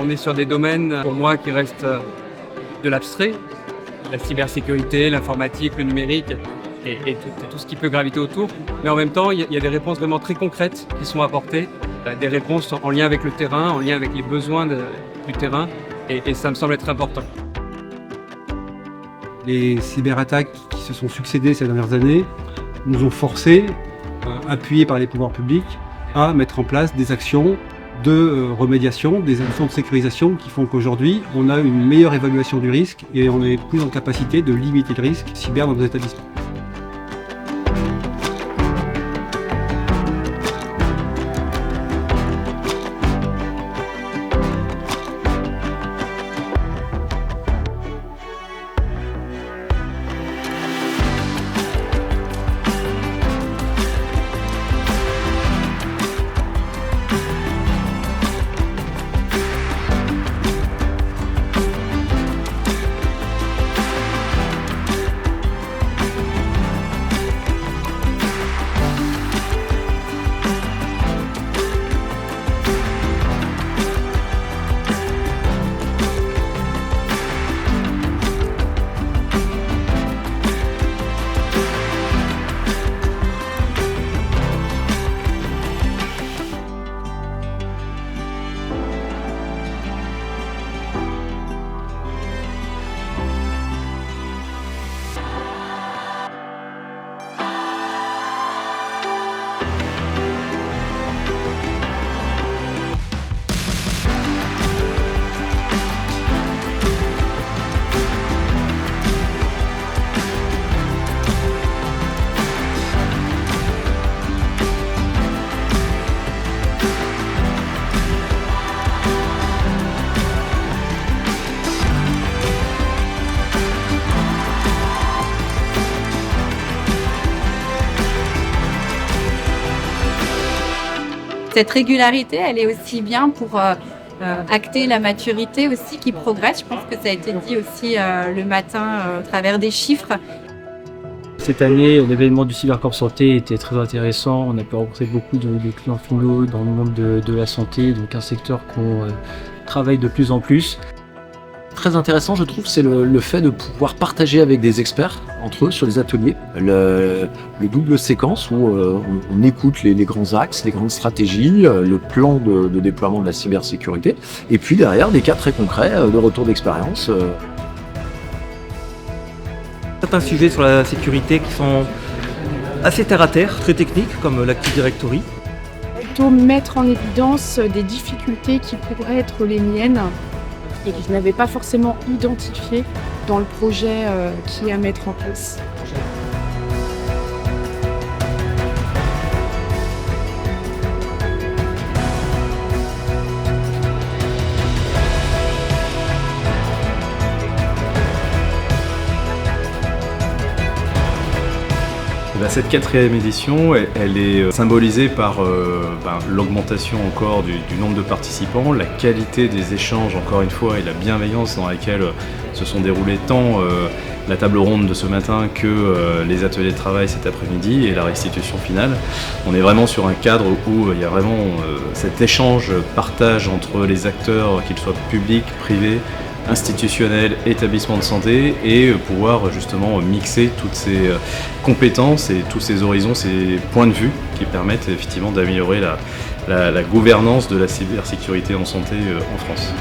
On est sur des domaines, pour moi, qui restent de l'abstrait. La cybersécurité, l'informatique, le numérique et tout ce qui peut graviter autour. Mais en même temps, il y a des réponses vraiment très concrètes qui sont apportées, des réponses en lien avec le terrain, en lien avec les besoins du terrain, et ça me semble être important. Les cyberattaques qui se sont succédées ces dernières années nous ont forcés, appuyés par les pouvoirs publics, à mettre en place des actions de remédiation, des actions de sécurisation qui font qu'aujourd'hui, on a une meilleure évaluation du risque et on est plus en capacité de limiter le risque cyber dans nos établissements. Cette régularité, elle est aussi bien pour acter la maturité aussi qui progresse. Je pense que ça a été dit aussi le matin à travers des chiffres. Cette année, l'événement du Cybercorp Santé était très intéressant. On a pu rencontrer beaucoup de clients finaux dans le monde de la santé, donc un secteur qu'on travaille de plus en plus. Très intéressant, je trouve, c'est le fait de pouvoir partager avec des experts entre eux sur les ateliers. Le double séquence où on écoute les grands axes, les grandes stratégies, le plan de déploiement de la cybersécurité, et puis derrière des cas très concrets de retour d'expérience. Certains sujets sur la sécurité qui sont assez terre à terre, très techniques, comme l'Active Directory. Plutôt mettre en évidence des difficultés qui pourraient être les miennes et que je n'avais pas forcément identifiées dans le projet qui est à mettre en place. Cette 4e édition, elle est symbolisée par l'augmentation encore du nombre de participants, la qualité des échanges encore une fois et la bienveillance dans laquelle se sont déroulés tant la table ronde de ce matin que les ateliers de travail cet après-midi et la restitution finale. On est vraiment sur un cadre où il y a vraiment cet échange, partage entre les acteurs, qu'ils soient publics, privés, institutionnels, établissements de santé, et pouvoir justement mixer toutes ces compétences et tous ces horizons, ces points de vue qui permettent effectivement d'améliorer la gouvernance de la cybersécurité en santé en France.